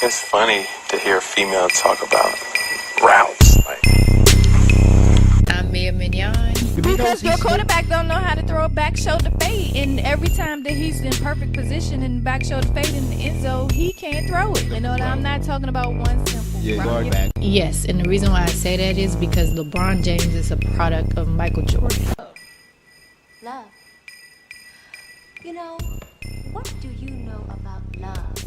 It's funny to hear a female talk about routes. I'm Mignons. Because your quarterback don't know how to throw a back shoulder fade, and every time that he's in perfect position and back shoulder fade in the end zone, he can't throw it. You know, I'm not talking about one simple guard back. Yes, and the reason why I say that is because LeBron James is a product of Michael Jordan. Love. You know, what do you know about love?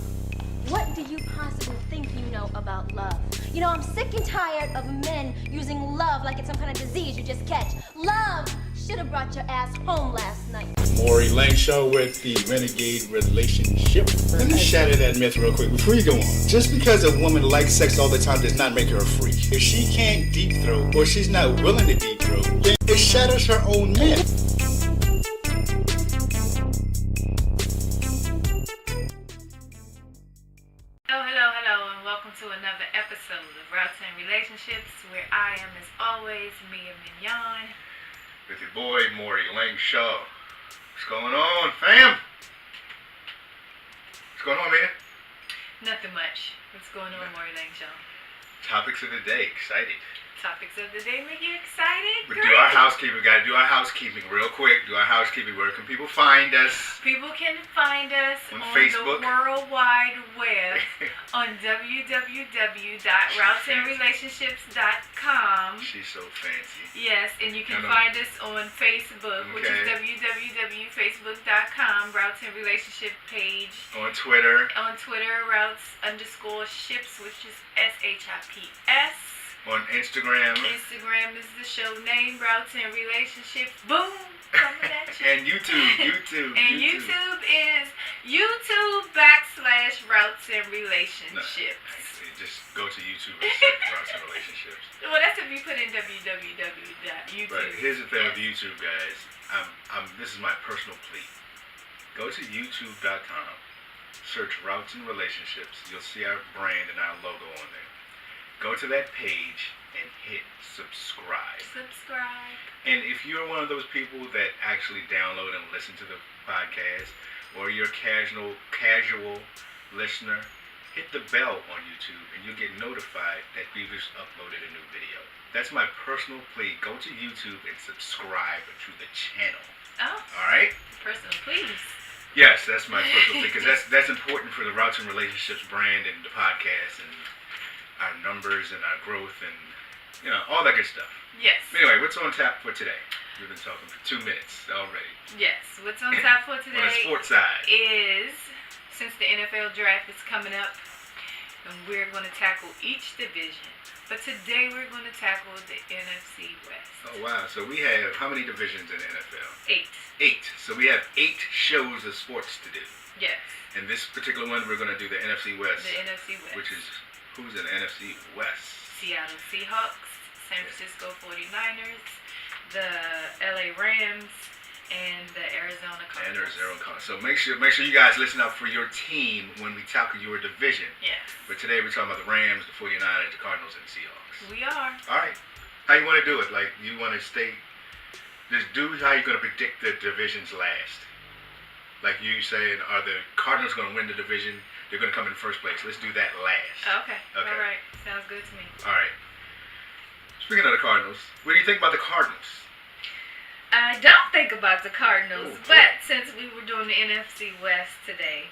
What do you possibly think you know about love? You know, I'm sick and tired of men using love like it's some kind of disease you just catch. Love should have brought your ass home last night. Mori, Langshaw with the Renegade Relationship. Let me shatter that myth real quick before you go on. Just because a woman likes sex all the time does not make her a freak. If she can't deep throat or she's not willing to deep throat, then it shatters her own myth. Hello, and welcome to another episode of Routes and Relationships, where I am, as always, Mia Mignon. With your boy, Mori, Langshaw. What's going on, fam? What's going on, man? Nothing much. What's going on, Mori Langshaw? Topics of the day, excited. Topics of the day make you excited? But Great. do our housekeeping. We gotta do our housekeeping real quick. Do our housekeeping. Where can people find us? People can find us On on Facebook. the World Wide Web on www.routesandrelationships.com. She's so fancy. Yes, and you can No. find us on Facebook, which is Okay. www.facebook.com, Routes and Relationship page. On Twitter. On Twitter, Routes_ships, which is SHIPS. On Instagram. Instagram is the show name, Routes and Relationships. Boom! Coming at you. And YouTube. And YouTube is YouTube.com/Routes and Relationships. No, just go to YouTube and search Routes and Relationships. Well, that's if you put in www.youtube. But here's the thing with YouTube, guys. This is my personal plea. Go to YouTube.com, search Routes and Relationships. You'll see our brand and our logo on there. Go to that page and hit subscribe. And if you're one of those people that actually download and listen to the podcast, or you're a casual listener, hit the bell on YouTube and you'll get notified that we've just uploaded a new video. That's my personal plea. Go to YouTube and subscribe to the channel. Oh. Alright? Personal, please. Yes, that's my personal plea, because that's important for the Routes and Relationships brand and the podcast and our numbers and our growth and, you know, all that good stuff. Yes. Anyway, what's on tap for today? We've been talking for 2 minutes already. Yes. What's on tap for today On the sports side is, since the NFL draft is coming up, and we're going to tackle each division. But today we're going to tackle the NFC West. Oh, wow. So we have, how many divisions in the NFL? 8. 8. So we have 8 shows of sports to do. Yes. In this particular one, we're going to do the NFC West. The NFC West. Which is, who's in the NFC West? Seattle Seahawks, San Francisco 49ers, the LA Rams, and the Arizona Cardinals. So make sure you guys listen out for your team when we tackle your division. Yes. But today we're talking about the Rams, the 49ers, the Cardinals, and the Seahawks. We are. All right. How you want to do it? Like, you want to just do how you're going to predict the divisions last. Like you saying, are the Cardinals going to win the division? They're going to come in first place. Let's do that last. Okay. All right. Sounds good to me. All right. Speaking of the Cardinals, what do you think about the Cardinals? I don't think about the Cardinals, Oh, but since we were doing the NFC West today,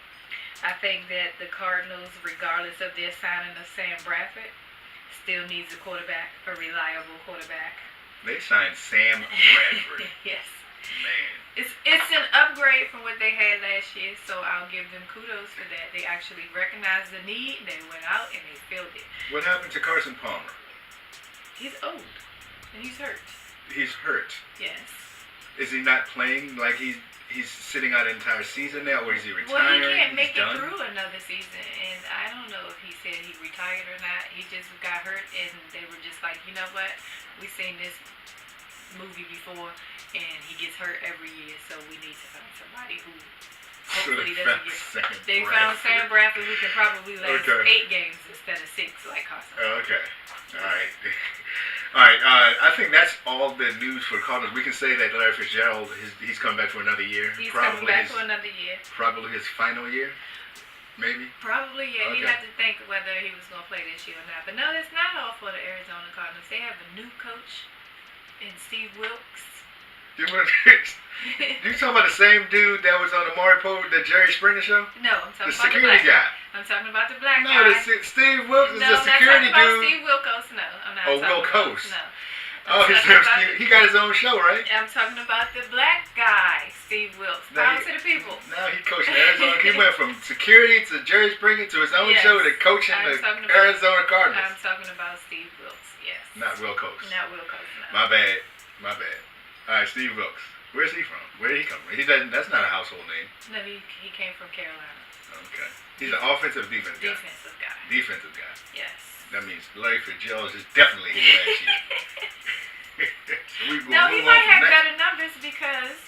I think that the Cardinals, regardless of their signing of Sam Bradford, still needs a quarterback, a reliable quarterback. They signed Sam Bradford. Yes. Man. It's an upgrade from what they had last year, so I'll give them kudos for that. They actually recognized the need, they went out, and they filled it. What happened to Carson Palmer? He's old, and he's hurt. He's hurt. Yes. Is he not playing? Like he's sitting out an entire season now, or is he Well, retiring? he can't make He's it done? through another season, and I don't know if he said he retired or not. He just got hurt, and they were just like, you know what? We've seen this movie before, and he gets hurt every year, so we need to find somebody who hopefully doesn't get. They found Sam Bradford, who can probably last 8 games instead of 6, like Carson. Okay. All right. All right. I think that's all the news for the Cardinals. We can say that Larry Fitzgerald, he's coming back for another year. He's coming back for another year. Probably his final year. Maybe. Probably, yeah. Okay. He'd have to think whether he was going to play this year or not. But no, it's not all for the Arizona Cardinals. They have a new coach in Steve Wilkes. You talking about the same dude that was on the Mori the Jerry Springer show? No, I'm talking The about security the black guy. I'm talking about the black No, guy. Steve Wilkes is No, the security I'm not talking about dude. Steve Wilkos. No, I'm not. Oh, talking Wilkos. About, no. Oh, he got his own show, right? I'm talking about the black guy, Steve Wilkes. Power to the people. Now he coaching Arizona. He went from security to Jerry Springer to his own Yes. show to coaching the Arizona Cardinals. I'm talking about Steve Wilkes, yes. Not Wilkos. Not Wilkos, no. My bad. All right, Steve Wilkes. Where's he from? Where did he come from? That's not a household name. No, he came from Carolina. Okay. He's an offensive defensive guy. Defensive guy. Yes. That means Larry Fitzgerald is definitely his last year. So no, he might have better numbers because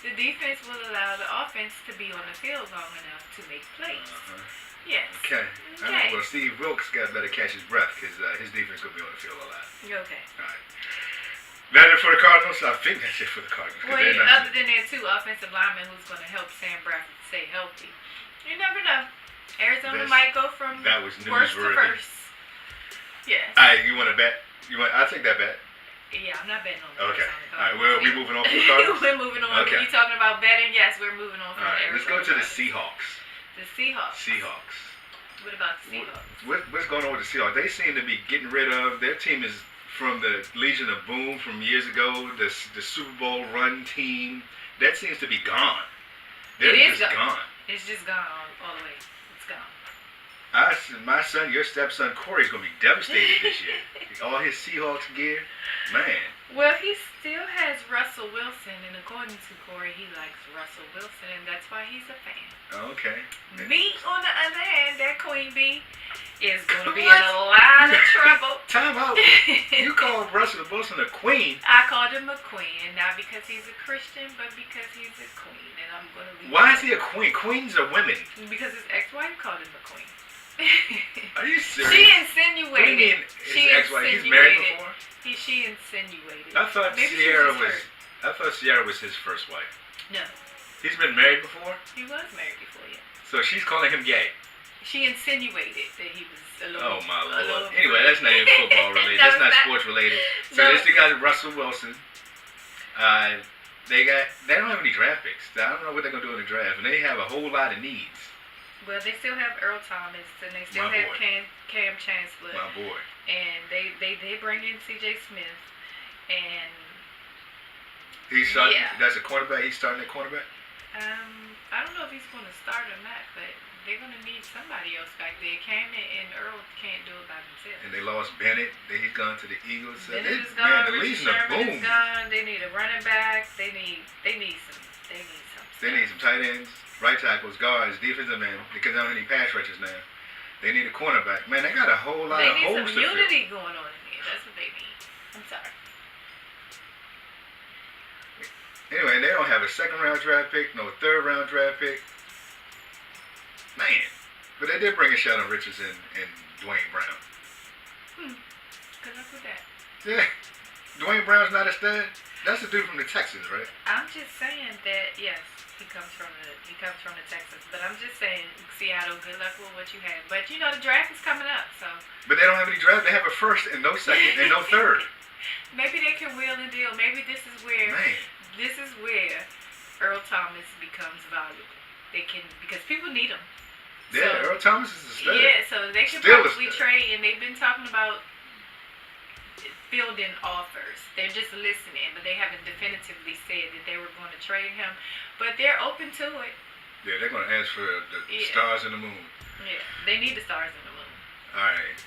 the defense will allow the offense to be on the field long enough to make plays. Yes. Okay. All right, well, Steve Wilkes got better catch his breath because his defense will be on the field a lot. Okay. All right. That it for the Cardinals? I think that's it for the Cardinals. Well, other than their two offensive linemen who's going to help Sam Bradford stay healthy. You never know. Arizona might go from worst to first. Yes. All right, you want to bet? I'll take that bet. Yeah, I'm not betting on the Okay. Arizona Cardinals. All right, well, we moving on from the Cardinals? We're moving on. Okay. You talking about betting? Yes, we're moving on from All right, the let's Arizona go to the Cardinals. Seahawks. The Seahawks. Seahawks. What about the Seahawks? What's going on with the Seahawks? They seem to be getting rid of, their team is from the Legion of Boom from years ago, the Super Bowl run team. That seems to be gone. They're just gone. It's just gone all the way. It's gone. My son, your stepson Corey's going to be devastated this year. All his Seahawks gear. Man. Well, he still has Russell Wilson, and according to Corey, he likes Russell Wilson, and that's why he's a fan. Okay. Me, on the other hand, that Queen Bee is going to be in a lot of trouble. Time out. You called Russell Wilson a queen. I called him a queen, not because he's a Christian, but because he's a queen, and I'm going to leave. Why is he a queen? Queens are women. Because his ex-wife called him a queen. Are you serious? She insinuated. What do you mean his ex-wife? He's married before? She insinuated. I thought Sierra was his first wife. No. He's been married before? He was married before, yeah. So she's calling him gay. She insinuated that he was a little. Oh my Lord. Anyway, that's not even football related. That's not sports related. So this guy Russell Wilson. They don't have any draft picks. I don't know what they're gonna do in the draft, and they have a whole lot of needs. Well, they still have Earl Thomas, and they still have Cam Chancellor. My boy. And they bring in C.J. Smith, and he's starting. Yeah. That's a cornerback. He's starting at cornerback. I don't know if he's going to start or not, but they're going to need somebody else back there. Cam and Earl can't do it by themselves. And they lost Bennett. He's gone to the Eagles. Bennett is gone. The Legion of Boom is gone. They need a running back. They need some. They need some tight ends, right tackles, guards, defensive men. Because they don't have any pass rushers now. They need a cornerback. Man, they got a whole lot of holes to fill. They need some unity going on in here. That's what they need. I'm sorry. Anyway, they don't have a second-round draft pick, no third-round draft pick. Man. But they did bring in Sheldon Richardson and Dwayne Brown. Good luck with that. Yeah. Dwayne Brown's not a stud? That's the dude from the Texans, right? I'm just saying that, yes, he comes from the Texans. But I'm just saying, Seattle, good luck with what you have. But, you know, the draft is coming up, so. But they don't have any draft. They have a first and no second and no third. Maybe they can wheel and deal. Maybe this is where Earl Thomas becomes valuable. They can, because people need him. Yeah, so, Earl Thomas is a stud. Yeah, so they can probably trade, and they've been talking about fielding offers. They're just listening, but they haven't definitively said that they were going to trade him. But they're open to it. Yeah, they're going to ask for the stars and the moon. Yeah, they need the stars and the moon. All right.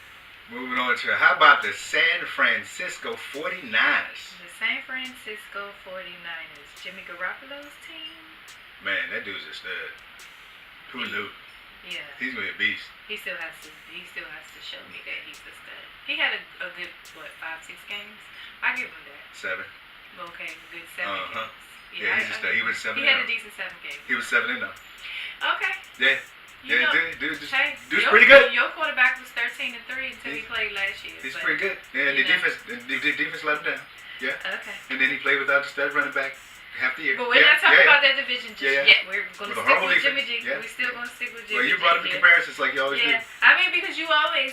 Moving on to, how about the San Francisco 49ers? The San Francisco 49ers. Jimmy Garoppolo's team? Man, that dude's a stud. Who knew? Yeah. He's going to be a beast. He still has to show me that he's a stud. He had a good, 5-6 games? I give him that. 7. Okay, good 7 games. Yeah, he's a stud. He was 7. He had a decent 7 games. He was 7 and 0. Okay. Yeah. Dude's pretty good. Your quarterback was 13-3 until he played last year. He's pretty good. And the defense let him down. Yeah. Okay. And then he played without the stud running back half the year. But we're not about that division just yet. We're going to stick with Jimmy G. Yeah. We're still going to stick with Jimmy G. Well, you brought up the comparisons like you always do. I mean, because you always,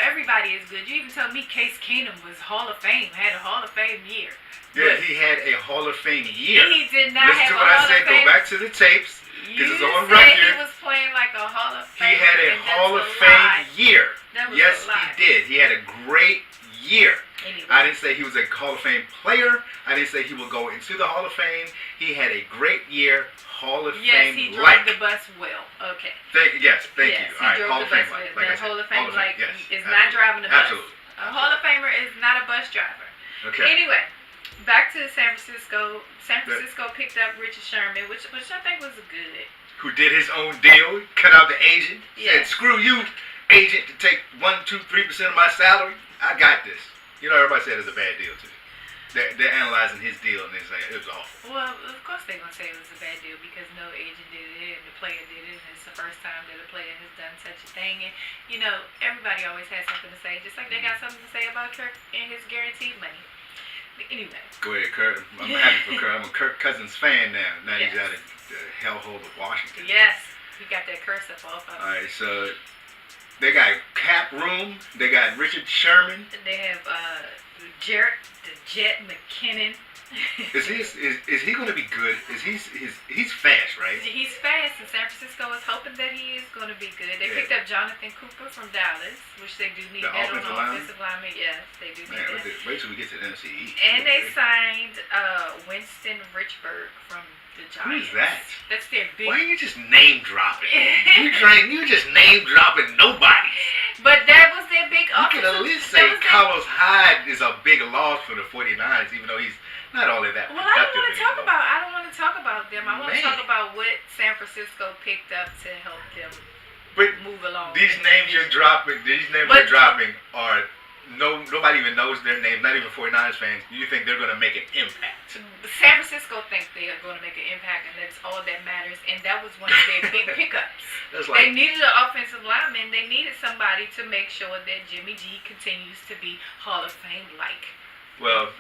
everybody is good. You even told me Case Keenum was Hall of Fame, had a Hall of Fame year. Yeah, he had a Hall of Fame year. He did not have a Hall of Fame. Go back to the tapes. You it's said on record. He was playing like a Hall of Fame. He had a Hall of Fame year. Yes, he did. He had a great year. Anyway. I didn't say he was a Hall of Fame player. I didn't say he would go into the Hall of Fame. He had a great year. Hall of Fame. Yes, he drove the bus well. Okay. Thank you. All right, Hall of Fame. The Hall of Fame is not driving the bus. Absolutely. A Hall of Famer is not a bus driver. Okay. Anyway, back to San Francisco. San Francisco picked up Richard Sherman, which I think was good. Who did his own deal? Cut out the agent. Said, Yes. "Screw you, agent, to take 1, 2, 3% of my salary. I got this." Everybody said it was a bad deal too. They're analyzing his deal and they're saying it was awful. Well, of course they're gonna say it was a bad deal because no agent did it and the player did it, and it's the first time that a player has done such a thing. And everybody always has something to say, just like they got something to say about Kirk and his guaranteed money. But anyway. Go ahead, Kirk. I'm happy for Kirk. I'm a Kirk Cousins fan now. Now he's out of the hellhole of Washington. Yes, he got that curse up off of him. All right, so they got cap room. They got Richard Sherman. They have Jarrett the Jet McKinnon. Is he going to be good? He's fast, right? He's fast, and San Francisco is hoping that he is going to be good. They picked up Jonathan Cooper from Dallas, which they do need that on the offensive lineman. Yes, they do need that. Wait till we get to the NFC East. And they signed Winston Richburg from the Giants. Who's that? That's their big. Why are you just name dropping? you just name dropping nobody. But that was their big You offensive. can at least say Carlos Hyde is a big loss for the 49ers, even though he's not all of that Well, productive I don't want to talk about them. I want to Man. talk about what San Francisco picked up to help them But move along. these names you're dropping are nobody even knows their name, not even 49ers fans. You think they're going to make an impact? San Francisco thinks they are going to make an impact, and that's all that matters. And that was one of their big pickups. They needed an offensive lineman. They needed somebody to make sure that Jimmy G continues to be Hall of Fame-like. Well,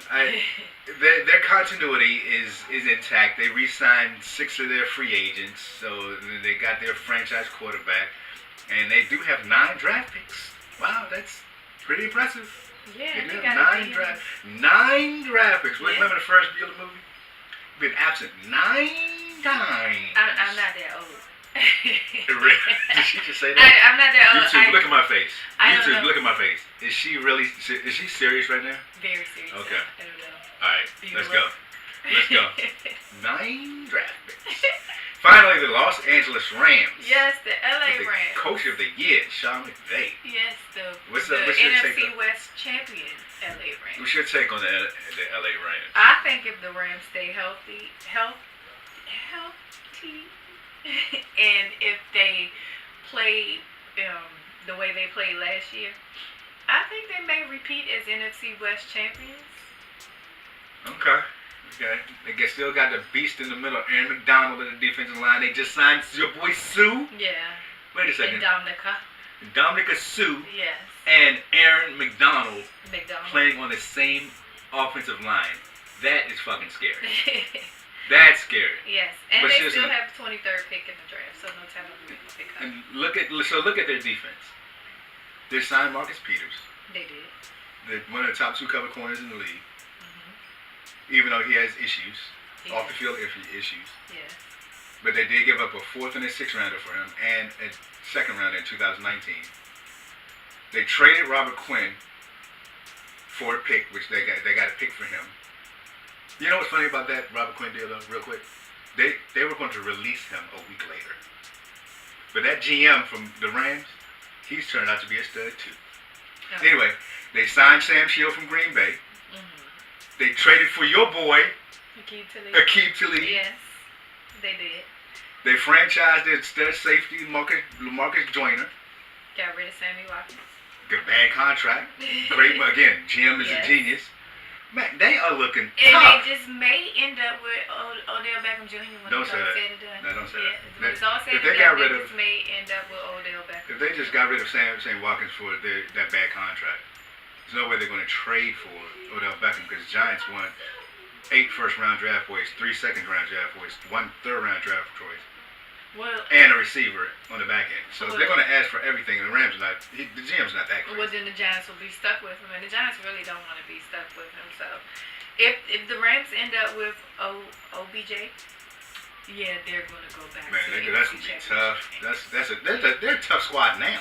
their continuity is intact. They re-signed 6 of their free agents, so they got their franchise quarterback, and they do have 9 draft picks. Wow, that's pretty impressive. Yeah, they got 9 draft picks. Yeah. Remember the first Bueller movie? Been absent 9 times. I'm not that old. Did she just say that? I'm not that old. YouTube, look at my face. YouTube, look at my face. Is she serious right now? Very serious. Okay. I don't know. All right, let's go. 9 draft picks. Finally, the Los Angeles Rams. Yes, the LA Rams. Coach of the year, Sean McVay. Yes, the What's your take NFC on- West champion LA Rams. What's your take on the LA Rams? I think if the Rams stay healthy, and if they play the way they played last year, I think they may repeat as NFC West champions. Okay. They still got the beast in the middle, Aaron McDonald in the defensive line. They just signed your boy Sue. Yeah. Wait a second. And Dominica Sue Yes. and Aaron McDonald McDonald. playing on the same offensive line. That is fucking scary. That's scary. Yes, and But they seriously- still have the 23rd pick in the draft, so no time to pick up. And look at their defense. They signed Marcus Peters, They did. one of the top 2 cover corners in the league. Even though he has issues, off the field issues. Yes. But they did give up a 4th and a 6th rounder for him and a 2nd rounder in 2019. They traded Robert Quinn for a pick, which they got a pick for him. You know what's funny about that Robert Quinn deal, though, real quick? They were going to release him a week later. But that GM from the Rams, he's turned out to be a stud, too. Okay. Anyway, they signed Sam Shield from Green Bay. They traded for your boy, Akeem Talib. Yes, they did. They franchised their stud safety, LaMarcus Joyner. Got rid of Sammy Watkins. Good bad contract. Great, again, GM is a genius. Man, they are looking And tough. they just may end up with Odell Beckham Jr. when Don't it's say all that. said and done. No, don't say Yeah, that. when it's all said If and they done, got rid they of- just may end up with Odell Beckham. If they just got rid of Sam Watkins for that bad contract, there's no way they're going to trade for Odell Beckham because Giants want 8 first-round draft choice, 3 second-round draft choice, 1 third-round draft choice, Well, and a receiver on the back end. So Well- they're going to ask for everything, and the Rams are not. The GM's not that well, crazy. then the Giants will be stuck with him, and the Giants really don't want to be stuck with him. So, if the Rams end up with OBJ, yeah, they're going to go back. Man, to the that's NFC gonna be Championship. tough. They're a tough squad now.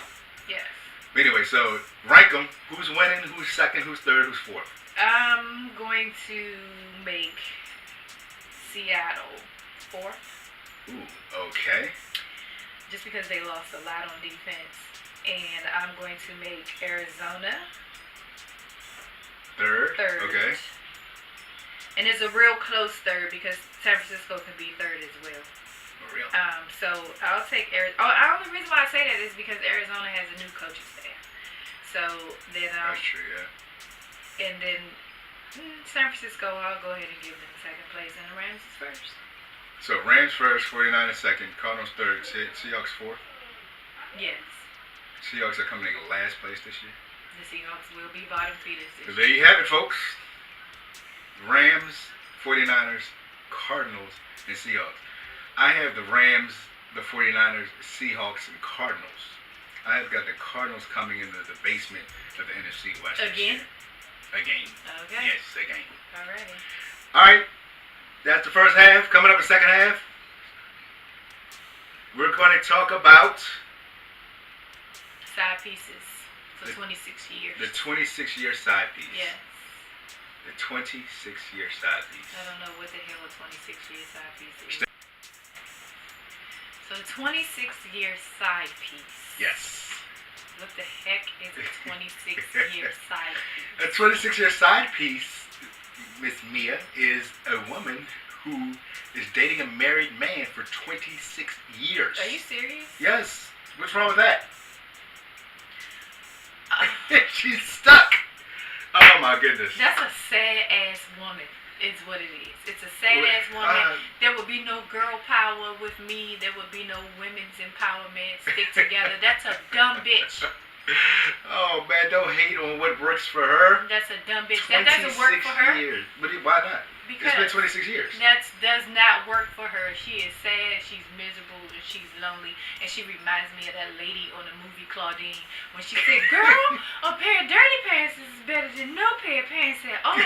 Yes. But anyway, so rank them. Who's winning? Who's second? Who's third? Who's fourth? I'm going to make Seattle 4th, Ooh, okay. just because they lost a lot on defense, and I'm going to make Arizona Third. 3rd. Okay. And it's a real close 3rd because San Francisco can be 3rd as well. For real. So I'll take Arizona. The only reason why I say that is because Arizona has a new coaching staff. So then That's true. Yeah. and then San Francisco, I'll go ahead and give them 2nd place, and the Rams is 1st. So Rams first, 49ers second, Cardinals third, Seahawks fourth. Yes, Seahawks are coming in last place this year. the Seahawks will be bottom feeders So this there year. you have it, folks. Rams, 49ers, Cardinals, and Seahawks. I have the Rams, the 49ers, Seahawks, and Cardinals. I have got the Cardinals coming into the basement of the NFC West. this Again? year. Again. Okay. Yes, again. Alrighty. All right. That's the first half. Coming up in the second half, we're going to talk about Side pieces for 26 years. the 26-year side piece. Yes. The 26-year side piece. I don't know what the hell a 26-year side piece is. So the 26-year side piece. Yes. What the heck is a 26-year side piece? A 26-year side piece, Miss Mia, is a woman who is dating a married man for 26 years. Are you serious? Yes. What's wrong with that? She's stuck. Oh my goodness. That's a sad ass woman. Is what it is. It's a sad ass woman. There would be no girl power with me. There would be no women's empowerment. Stick together. That's a dumb bitch. Oh man, don't hate on what works for her. That's a dumb bitch. That doesn't work for her. Years. But why not? Because it's been 26 years. That does not work for her. She is sad. She's miserable. And she's lonely. And she reminds me of that lady on the movie Claudine when she said, "Girl, a pair of dirty pants is better than no pair of pants at all."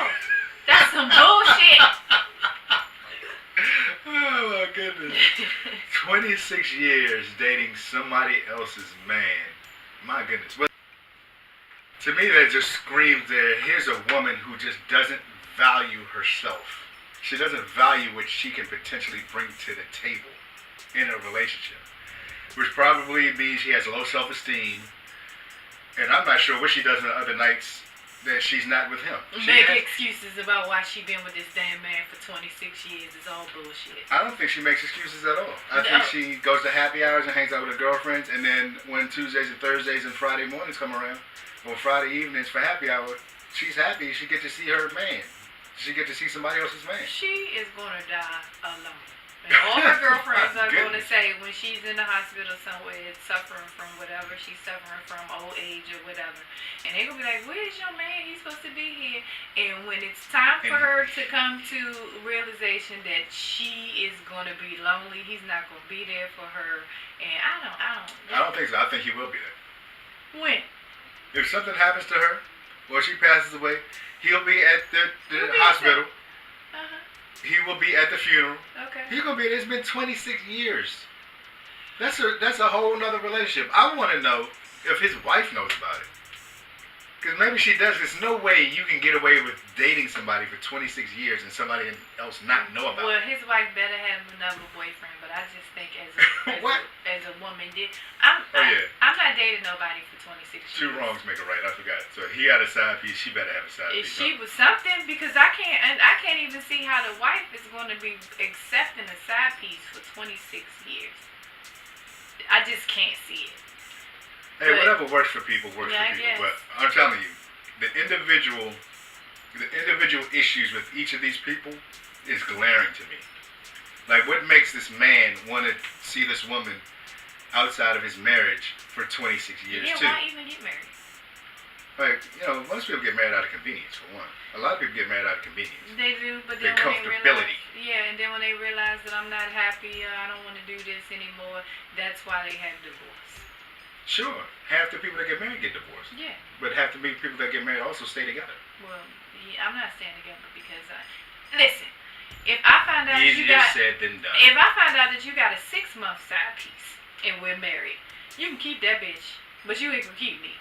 That's some bullshit. Oh my goodness. 26 years dating somebody else's man. My goodness. But to me that just screams that here's a woman who just doesn't value herself. She doesn't value what she can potentially bring to the table in a relationship. Which probably means she has low self-esteem. And I'm not sure what she does on the other nights that she's not with him. Make excuses about why she been with this damn man for 26 years is all bullshit. I don't think she makes excuses at all. I think she goes to happy hours and hangs out with her girlfriends, and then when Tuesdays and Thursdays and Friday mornings come around, or Friday evenings for happy hour, she's happy she gets to see her man. She gets to see somebody else's man. She is gonna die alone. And all her girlfriends are going to say when she's in the hospital somewhere, suffering from whatever she's suffering from, old age or whatever. And they're going to be like, where's your man? He's supposed to be here. And when it's time for her to come to realization that she is going to be lonely, he's not going to be there for her. And I don't think so. I think he will be there. When? If something happens to her, or she passes away, he'll be at the hospital. He will be at the funeral. Okay. He's gonna be. It's been 26 years. That's a whole nother relationship. I want to know if his wife knows about it. Because maybe she does. There's no way you can get away with dating somebody for 26 years and somebody else not know about it. Well, his wife better have another boyfriend. But I just think as a woman, I'm not dating nobody for 26 years. Two wrongs make a right. I forgot. So he had a side piece. She better have a side piece. She was something because I can't even see how the wife is going to be accepting a side piece for 26 years. I just can't see it. Hey, whatever works for people works for people. Guess. But I'm telling you, the individual issues with each of these people is glaring to me. Like, what makes this man want to see this woman outside of his marriage for 26 years, too? Why even get married? Like, most people get married out of convenience, for one. A lot of people get married out of convenience. They do, but then Their when they comfortability. realize, and then when they realize that I'm not happy, I don't want to do this anymore, that's why they have divorce. Sure, half the people that get married get divorced. Yeah. But half the people that get married also stay together. Well, yeah, I'm not staying together because listen, if I find out Easier said than done. if I find out that you got a 6-month side piece and we're married, you can keep that bitch, but you ain't gonna keep me.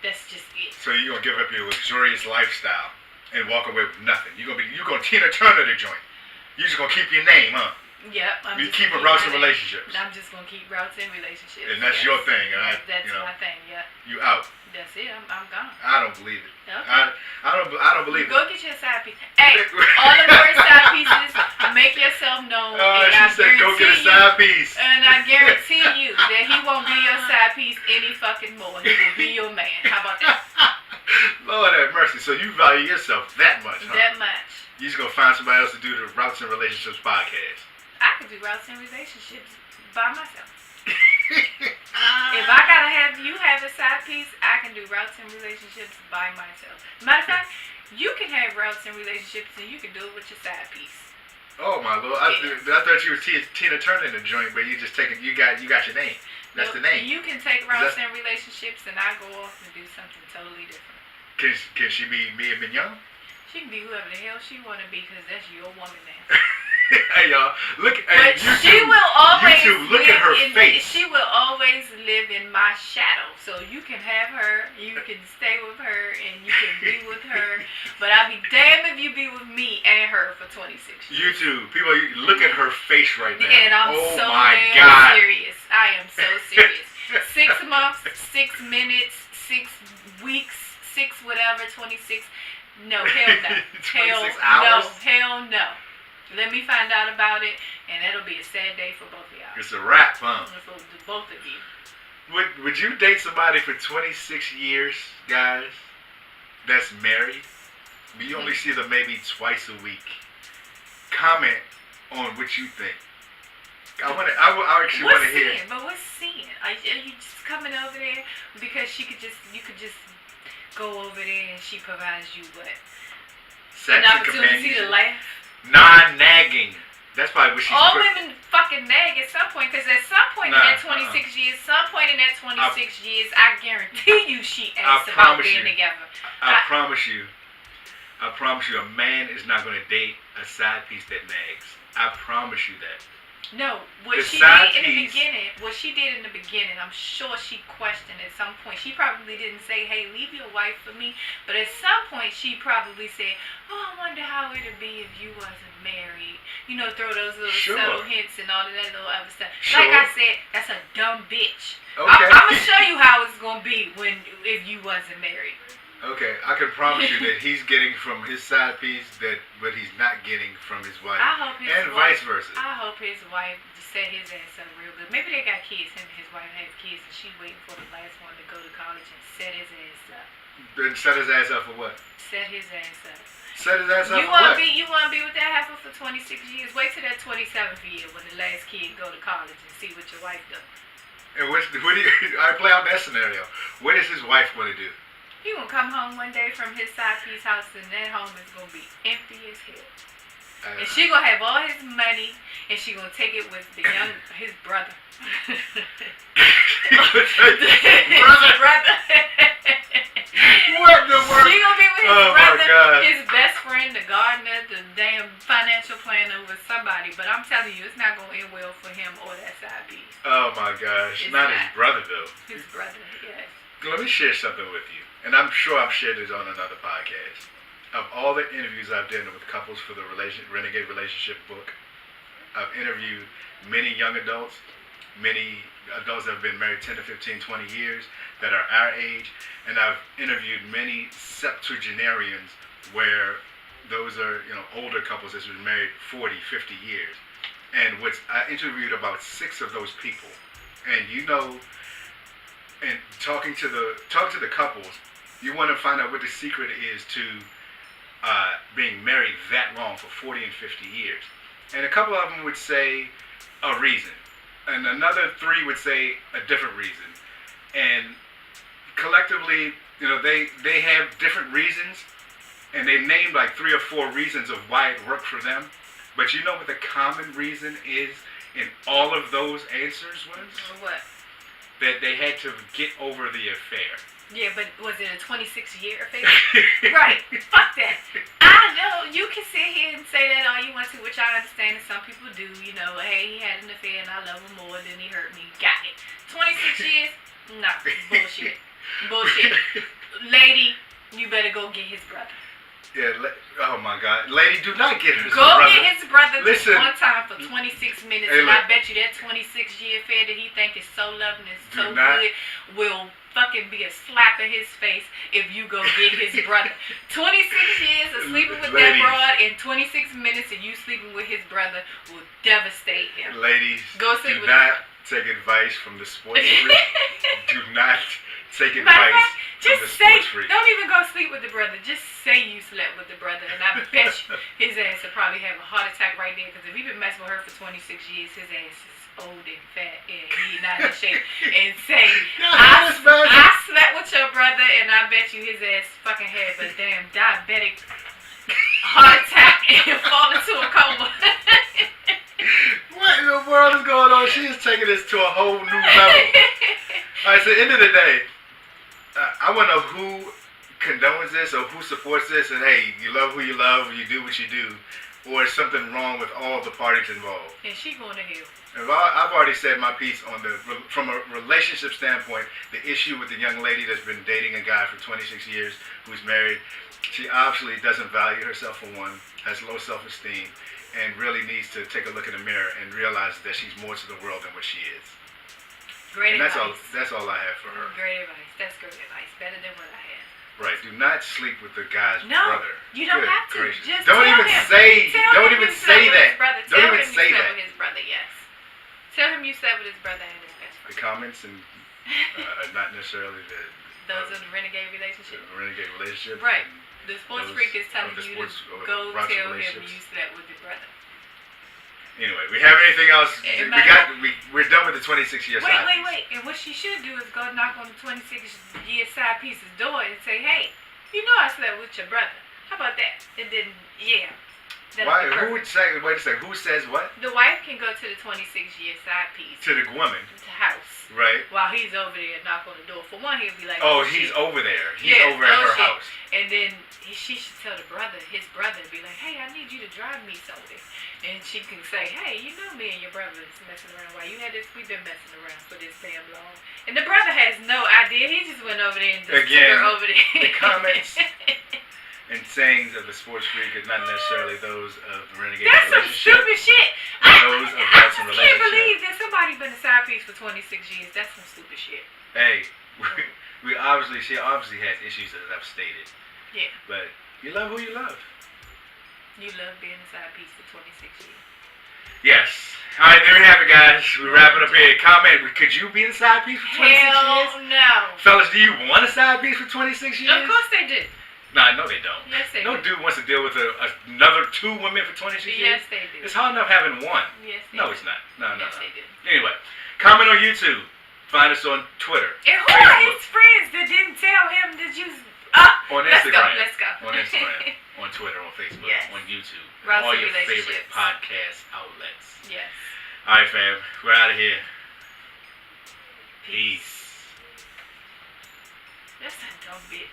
That's just it. So you're gonna give up your luxurious lifestyle and walk away with nothing. You're gonna Tina Turner the joint. You just gonna keep your name, huh? Yep. You keep routes and relationships. I'm just gonna keep routes and relationships. And that's your thing, and that's my thing. Yeah. You out. That's it. I'm gone. I don't believe it. Okay. I don't believe Go it. get your side piece. Hey, all the more side pieces, make yourself known. And She said, go get a side piece. And I guarantee you that he won't be your side piece any fucking more. He will be your man. How about that? Lord have mercy. So you value yourself that much, huh? That much. You just gonna find somebody else to do the Routes and Relationships podcast. I could do routes and relationships by myself. If I gotta have you have a side piece, I can do routes and relationships by myself. Matter of fact, you can have routes and relationships and you can do it with your side piece. Oh my Lord! I thought you were Tina Turner in the joint, but you just taking you got your name. That's the name. You can take routes and relationships, and I go off and do something totally different. Can she be me and Mignon? She can be whoever the hell she wanna be, because that's your woman now. Hey y'all, look at But she will always look at her face. She will always live in my shadow. So you can have her, you can stay with her, and you can be with her. But I'll be damned if you be with me and her for 26 years. You too. People, look at her face right now. And I'm oh so my damn God. serious. I am so serious. 6 months, 6 minutes, 6 weeks, 6 whatever, 26. No, hell no. 26 hell hours? no. Hell no. Let me find out about it, and that'll be a sad day for both of y'all. It's a wrap, huh? For both of you. Would you date somebody for 26 years, guys, that's married? You only see them maybe twice a week. Comment on what you think. I actually want to hear. But what's seeing? Are you just coming over there because you could just go over there and she provides you what? Sex An and opportunity to companionship. laugh? Non-nagging. That's probably what she's. All women fucking nag at some point, because at some point in that 26 years, I guarantee you she asked about being together. I promise you, a man is not going to date a side piece that nags. I promise you that. No, what The she side did in the piece- beginning, I'm sure she questioned at some point. She probably didn't say, hey, leave your wife for me. But at some point, she probably said, oh, I wonder how it'd be if you wasn't married. Throw those little subtle hints and all of that little other stuff. Sure. Like I said, that's a dumb bitch. Okay. I'm going to show you how it's going to be if you wasn't married. Okay, I can promise you that he's getting from his side piece but he's not getting from his wife. I hope his and wife, vice versa. I hope his wife set his ass up real good. Maybe they got kids. Him and his wife have kids, and she's waiting for the last one to go to college and set his ass up. Then set his ass up for what? Set his ass up. Set his ass up You for what? You wanna be with that heifer for 26 years? Wait till that 27th year when the last kid go to college and see what your wife does. And what do you, I play out that scenario. What is his wife going to do? He gonna come home one day from his side piece house, and that home is gonna be empty as hell. And she gonna have all his money, and she gonna take it with his brother. Brother? What the word? She gonna be with his Oh my brother, God. his best friend, the gardener, the damn financial planner with somebody. But I'm telling you, it's not gonna end well for him or that side piece. Oh my gosh. It's Not not. his brother though. His brother, yes. Let me share something with you. And I'm sure I've shared this on another podcast. Of all the interviews I've done with couples for the Renegade Relationship book, I've interviewed many young adults, many adults that have been married 10 to 15, 20 years that are our age, and I've interviewed many septuagenarians where those are, older couples that's been married 40, 50 years. And I interviewed about 6 of those people. And and talking to the couples, you want to find out what the secret is to being married that long for 40 and 50 years. And a couple of them would say a reason, and another 3 would say a different reason. And collectively, you know, they have different reasons, and they named like 3 or 4 reasons of why it worked for them. But you know what the common reason is in all of those answers was? What? That they had to get over the affair. Yeah, but was it a 26-year affair? Right. Fuck that. I know you can sit here and say that all you want to, which I understand that some people do. You know, hey, he had an affair and I love him more than he hurt me. Got it. 26 years? No. Bullshit. Bullshit. Lady, you better go get his brother. Yeah, oh my God. Lady, do not get his Go brother. get his brother Listen, one time for 26 minutes, hey, and I bet you that 26-year affair that he think is so loving and so good will fucking be a slap in his face if you go get his brother. 26 years of sleeping with that broad and 26 minutes of you sleeping with his brother will devastate him. Ladies, go sleep do with not take advice from the sports freak. Do not take advice from the sports freak. Don't even go sleep with the brother. Just say you slept with the brother, and I bet you his ass will probably have a heart attack right there, because if he been messing with her for 26 years, his ass is old and fat and he not in shape. And say, I slept with your brother, and I bet you his ass fucking had a damn diabetic heart attack and fall into a coma. What in the world is going on? She is taking this to a whole new level. Alright, so at the end of the day, I want to know who condones this or who supports this, and hey, you love who you love, you do what you do, or is something wrong with all the parties involved? And she going to hell. I've already said my piece on from a relationship standpoint, the issue with the young lady that's been dating a guy for 26 years who's married. She obviously doesn't value herself for one, has low self-esteem, and really needs to take a look in the mirror and realize that she's more to the world than what she is. Great advice. That's all I have for her. Great advice. That's great advice. Better than what I had. Right. Do not sleep with the guy's no, brother. You don't have to. Gracious. Just don't tell even him. say. Tell don't him even you say slept that. With his brother. Don't tell even him say you slept that. With his brother, yes. Tell him you slept with his brother and his best friend. The comments and not necessarily those of the renegade relationship. Renegade relationship. Right. The sports freak is telling you to go tell him you slept with your brother. Anyway, we have anything else? We're done with the 26-year side. Wait. And what she should do is go knock on the 26-year side piece's door and say, hey, you know I slept with your brother. How about that? It didn't, yeah. Why? Who would say, wait a second, who says what? The wife can go to the 26-year side piece. To the woman. The house. Right. While he's over there and knock on the door. For one, he'll be like, oh he's over there. He's over at her house. And then she should tell the brother, his brother, be like, hey, I need you to drive me somewhere. And she can say, hey, you know me and your brother is messing around. While you had this, we've been messing around for this damn long. And the brother has no idea. He just went over there and just took her over there. The comments and sayings of the sports freak is not necessarily those of the renegade relationship. That's some stupid shit. Those of Nelson relationship. I can't believe that somebody been a side piece for 26 years. That's some stupid shit. Hey, she obviously has issues as I've stated. Yeah. But you love who you love. You love being a side piece for 26 years. Yes. All right, there we have it, guys. We're wrapping up here. Comment, could you be the side piece for 26 years? Hell no. Fellas, do you want a side piece for 26 years? Of course they do. Nah, no, they don't. Yes, they no do. dude wants to deal with another 2 women for 26 years. Yes, they do. It's hard enough having one. Yes, they no, do. it's not. No. Yes, they do. Anyway, comment on YouTube. Find us on Twitter. And who are his friends that didn't tell him that you... on Instagram. Let's go. On Instagram. On Twitter, on Facebook, yes. on YouTube. Routes all and your favorite podcast outlets. Yes. Alright, fam. We're out of here. Peace. That's a dumb bit.